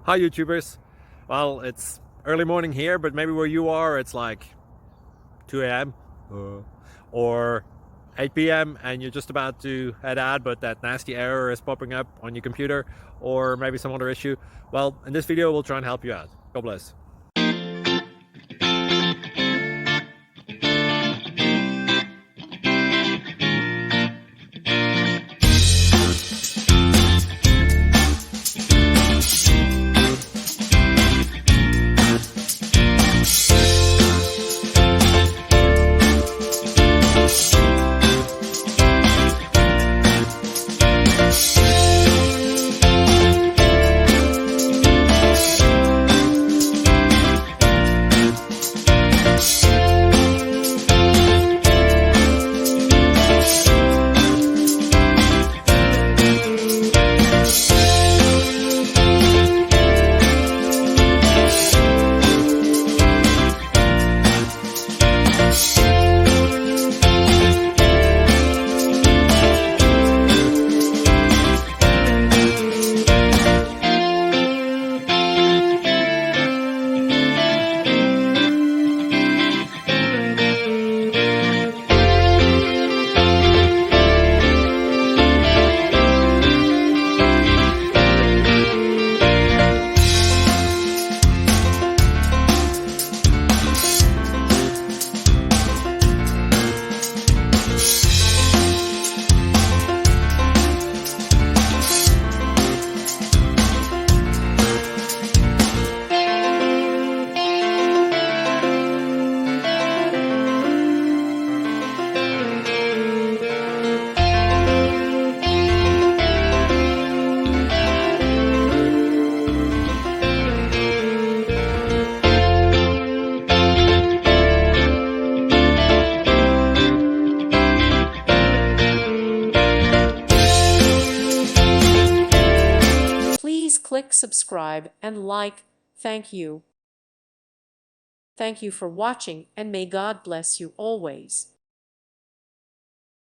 Hi YouTubers. Well, it's early morning here, but maybe where you are it's like 2 a.m. or 8 p.m. and you're just about to head out, but that nasty error is popping up on your computer, or maybe some other issue. Well, in this video we'll try and help you out. God bless. Please click subscribe and like. Thank you. Thank you for watching, and may God bless you always.